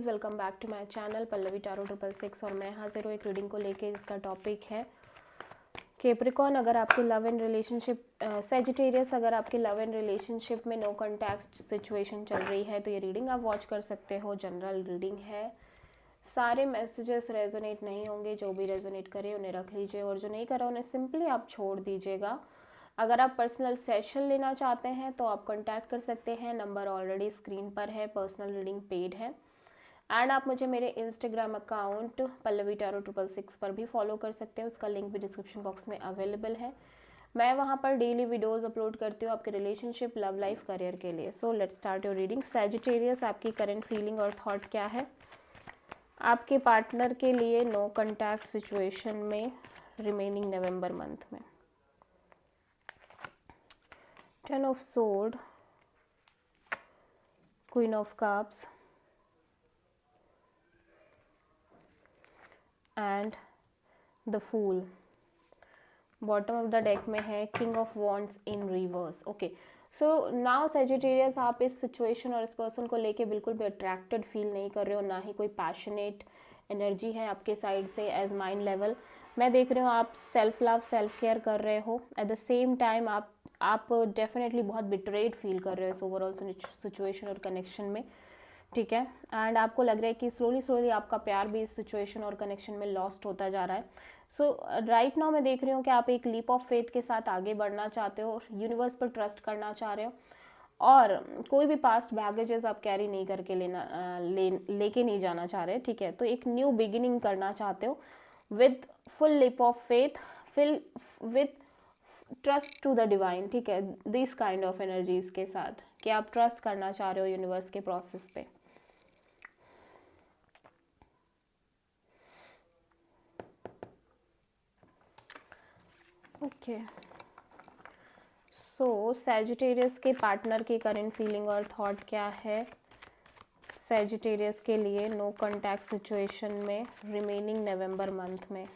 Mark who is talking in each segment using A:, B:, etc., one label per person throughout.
A: Welcome back to my channel Pallavi tarot 666 और मैं हाजिर हूँ एक रीडिंग को लेके। इसका टॉपिक है कैप्रिकॉर्न। अगर आपकी लव एंड रिलेशनशिप सेजिटेरियस, अगर आपकी लव एंड रिलेशनशिप में नो कॉन्टैक्ट सिचुएशन चल रही है तो ये रीडिंग आप वॉच कर सकते हो। जनरल रीडिंग है, सारे मैसेजेस रेजोनेट नहीं होंगे। जो भी रेजोनेट करे उन्हें रख लीजिए और जो नहीं करा उन्हें सिंपली आप छोड़ दीजिएगा। अगर आप पर्सनल सेशन लेना चाहते हैं तो आप कॉन्टैक्ट कर सकते हैं, नंबर ऑलरेडी स्क्रीन पर है। पर्सनल रीडिंग पेड है एंड आप मुझे मेरे इंस्टाग्राम अकाउंट पल्लवी टारो 666 पर भी फॉलो कर सकते हो। उसका लिंक भी डिस्क्रिप्शन बॉक्स में अवेलेबल है। मैं वहाँ पर डेली वीडियोस अपलोड करती हूँ आपके रिलेशनशिप, लव लाइफ, करियर के लिए। So let's start your reading. Sagittarius, आपकी करंट फीलिंग और थॉट क्या है आपके पार्टनर के लिए नो कॉन्टैक्ट सिचुएशन में रिमेनिंग नवंबर मंथ में। 10 of sword, queen of cups and the fool. Bottom of the deck में है king of wands in reverse. Okay, so now Sagittarius, आप इस सिचुएशन और इस पर्सन को लेके बिल्कुल भी अट्रैक्टेड फील नहीं कर रहे हो, ना ही कोई पैशनेट एनर्जी है आपके साइड से एज माइंड लेवल। मैं देख रही हूँ आप सेल्फ लव, सेल्फ केयर कर रहे हो। एट द सेम टाइम आप डेफिनेटली बहुत बिट्रेड फील कर रहे हो इस ओवरऑल सिचुएशन और कनेक्शन में, ठीक है। एंड आपको लग रहा है कि स्लोली आपका प्यार भी इस सिचुएशन और कनेक्शन में लॉस्ट होता जा रहा है। सो राइट नाउ मैं देख रही हूँ कि आप एक लीप ऑफ फेथ के साथ आगे बढ़ना चाहते हो, यूनिवर्स पर ट्रस्ट करना चाह रहे हो और कोई भी पास्ट बैगेजेस आप कैरी नहीं करके लेके नहीं जाना चाह रहे, ठीक है। तो एक न्यू बिगिनिंग करना चाहते हो with full leap of faith, fill with trust to the divine, ठीक है। दिस काइंड ऑफ एनर्जीज के साथ कि आप ट्रस्ट करना चाह रहे हो यूनिवर्स के प्रोसेस पे। ओके, सो सैजिटेरियस के पार्टनर की करंट फीलिंग और थॉट क्या है सैजिटेरियस के लिए नो कॉन्टैक्ट सिचुएशन में रिमेनिंग नवंबर मंथ में।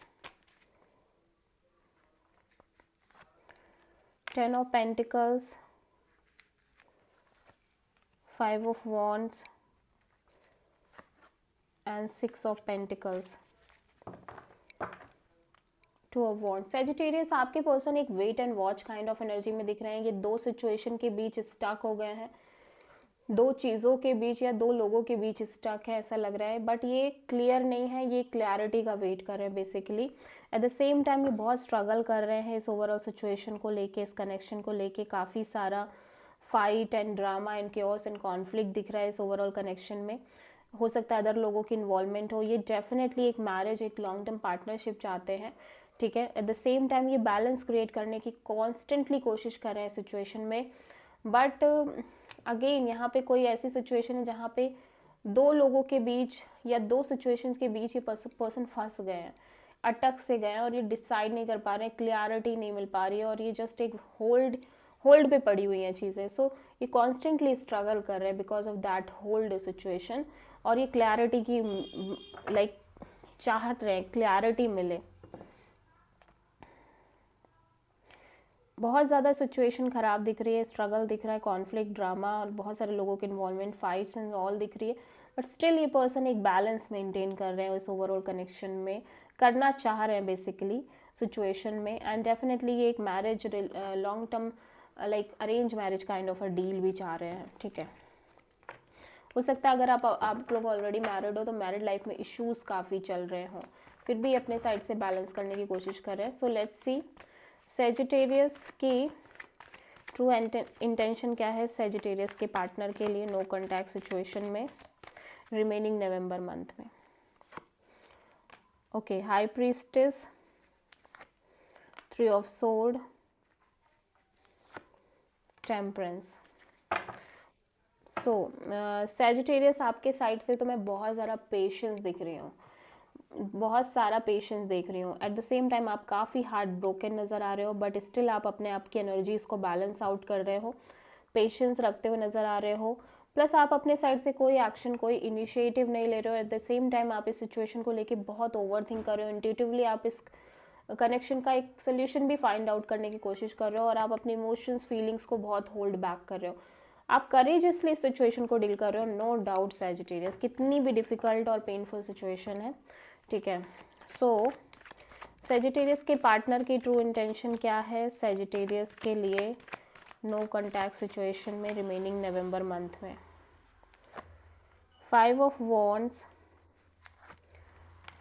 A: 10 of pentacles, 5 of wands and 6 of pentacles, 2 of wands. Sagittarius, आपके पर्सन एक wait and watch kind of energy में दिख रहे हैं। ये दो सिचुएशन के बीच स्टक हो गए हैं, दो चीज़ों के बीच या दो लोगों के बीच स्टक है ऐसा लग रहा है, बट ये क्लियर नहीं है, ये क्लैरिटी का वेट कर रहे हैं basically. Eight the same time ये बहुत स्ट्रगल कर रहे हैं इस ओवरऑल सिचुएशन को लेके, इस कनेक्शन को लेके। काफ़ी सारा fight and drama and chaos and conflict दिख रहा है इस ओवरऑल कनेक्शन में। हो सकता है अदर लोगों की इन्वॉल्वमेंट हो। ये डेफिनेटली एक मैरिज, एक लॉन्ग टर्म पार्टनरशिप चाहते हैं, ठीक है। एट द सेम टाइम ये बैलेंस क्रिएट करने की कॉन्स्टेंटली कोशिश कर रहे हैं सिचुएशन में, बट अगेन यहाँ पे कोई ऐसी सिचुएशन है जहाँ पे दो लोगों के बीच या दो सिचुएशंस के बीच ये पर्सन फंस गए हैं, अटक से गए हैं और ये डिसाइड नहीं कर पा रहे हैं, क्लियरिटी नहीं मिल पा रही है और ये जस्ट एक होल्ड पे पड़ी हुई हैं चीज़ें। सो ये कॉन्स्टेंटली स्ट्रगल कर रहे हैं because of that hold situation और ये क्लैरिटी की लाइक चाहत रहे, क्लैरिटी मिले। बहुत ज़्यादा सिचुएशन ख़राब दिख रही है, स्ट्रगल दिख रहा है, कॉन्फ्लिक्ट, ड्रामा और बहुत सारे लोगों के इन्वॉल्वमेंट, फाइट्स एंड ऑल दिख रही है, बट स्टिल ये पर्सन एक बैलेंस मेंटेन कर रहे हैं इस ओवरऑल कनेक्शन में, करना चाह रहे हैं बेसिकली सिचुएशन में। एंड डेफिनेटली ये एक marriage, long term like arrange marriage kind of a deal भी चाह रहे हैं, ठीक है। हो सकता है अगर आप लोग ऑलरेडी मैरिड हो तो मैरिड लाइफ में इश्यूज़ काफ़ी चल रहे हों, फिर भी अपने साइड से बैलेंस करने की कोशिश कर रहे हैं। सो लेट्स सी सैजिटेरियस की ट्रू इंटेंशन क्या है सैजिटेरियस के पार्टनर के लिए नो कॉन्टैक्ट सिचुएशन में रिमेनिंग नवंबर मंथ में। Okay, high priestess, 3 of sword, temperance. So Sagittarius, आपके साइड से तो मैं बहुत ज़्यादा पेशेंस दिख रही हूँ, बहुत सारा पेशेंस देख रही हूँ। एट द सेम टाइम आप काफ़ी हार्ट ब्रोकन नज़र आ रहे हो, बट स्टिल आप अपने आप की एनर्जीज़ को बैलेंस आउट कर रहे हो, पेशेंस रखते हुए नज़र आ रहे हो। प्लस आप अपने साइड से कोई एक्शन, कोई इनिशिएटिव नहीं ले रहे हो। एट द सेम टाइम आप इस सिचुएशन को लेके बहुत ओवर थिंक कर रहे हो, इंट्यूटिवली आप इस कनेक्शन का एक सोल्यूशन भी फाइंड आउट करने की कोशिश कर रहे हो और आप अपने इमोशंस, फीलिंग्स को बहुत होल्ड बैक कर रहे हो। आप करेजियसली इस सिचुएशन को डील कर रहे हो, नो डाउट सैजिटेरियस, कितनी भी डिफ़िकल्ट और पेनफुल सिचुएशन है, ठीक है। सो सैजिटेरियस के पार्टनर की ट्रू इंटेंशन क्या है सैजिटेरियस के लिए नो कॉन्टैक्ट सिचुएशन में रिमेनिंग नवंबर मंथ में? 5 of wands,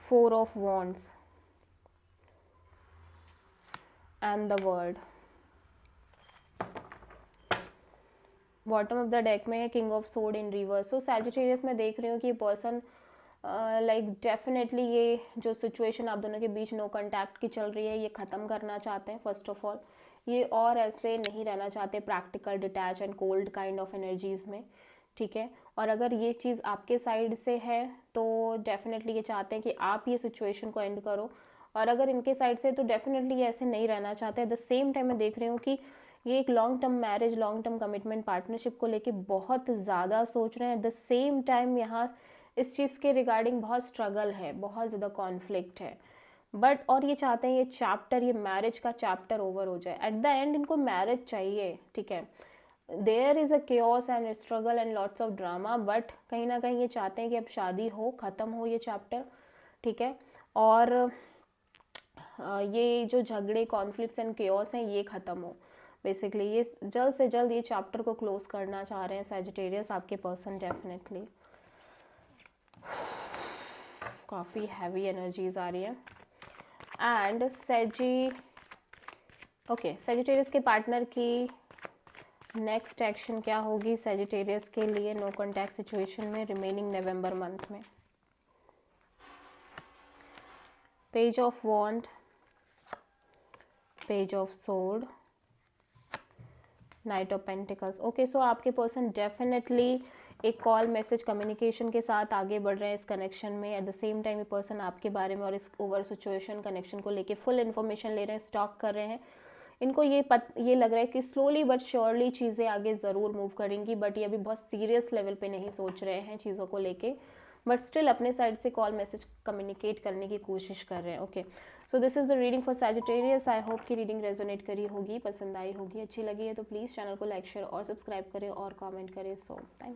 A: 4 of wands and the world. Bottom of the deck में king of sword in reverse. So Sagittarius में देख रही हूँ कि ये पर्सन लाइक डेफिनेटली ये जो सिचुएशन आप दोनों के बीच नो कॉन्टैक्ट की चल रही है ये ख़त्म करना चाहते हैं फर्स्ट ऑफ ऑल। ये और ऐसे नहीं रहना चाहते practical, detach and cold kind of energies में, ठीक है। और अगर ये चीज़ आपके साइड से है तो डेफिनेटली ये चाहते हैं कि आप ये सिचुएशन को एंड करो, और अगर इनके साइड से तो डेफिनेटली ये ऐसे नहीं रहना चाहते। एट द सेम टाइम मैं देख रही हूँ कि ये एक long term marriage, long term commitment, partnership को लेके बहुत ज़्यादा सोच रहे हैं। एट द सेम टाइम यहाँ इस चीज़ के रिगार्डिंग बहुत स्ट्रगल है, बहुत ज़्यादा कॉन्फ्लिक्ट है, बट और ये चाहते हैं ये चैप्टर, ये मैरिज का चैप्टर ओवर हो जाए। एट द एंड इनको मैरिज चाहिए, ठीक है। There is a chaos and struggle and lots of drama, but कहीं ना कहीं ये चाहते हैं कि अब शादी हो, ख़त्म हो ये चैप्टर, ठीक है। और ये जो झगड़े, कॉन्फ्लिक्ट्स एंड केओस हैं ये ख़त्म हो। बेसिकली ये जल्द से जल्द ये चैप्टर को क्लोज करना चाह रहे हैं सैजिटेरियस आपके पर्सन डेफिनेटली। काफ़ी हैवी एनर्जीज आ रही है। एंड सैजिटेरियस के पार्टनर की नेक्स्ट एक्शन क्या होगी सैजिटेरियस के लिए नो कॉन्टैक्ट सिचुएशन में रिमेनिंग नवंबर मंथ में? Page of wand, page of sword, knight of pentacles. Okay, so आपके पर्सन डेफिनेटली एक कॉल, मैसेज, कम्युनिकेशन के साथ आगे बढ़ रहे हैं इस कनेक्शन में। एट द सेम टाइम ये पर्सन आपके बारे में और इस ओवर सिचुएशन कनेक्शन को लेके फुल इन्फॉर्मेशन ले रहे हैं, स्टॉक कर रहे हैं। इनको ये लग रहा है कि स्लोली बट श्योरली चीज़ें आगे ज़रूर मूव करेंगी, बट ये अभी बहुत सीरियस लेवल पे नहीं सोच रहे हैं चीज़ों को लेके, बट स्टिल अपने साइड से कॉल, मैसेज, कम्युनिकेट करने की कोशिश कर रहे हैं। Okay, so this is the reading for Sagittarius. I hope कि रीडिंग रेजोनेट करी होगी, पसंद आई होगी, अच्छी लगी है तो प्लीज़ चैनल को लाइक, शेयर और सब्सक्राइब करें और कमेंट करें। So thank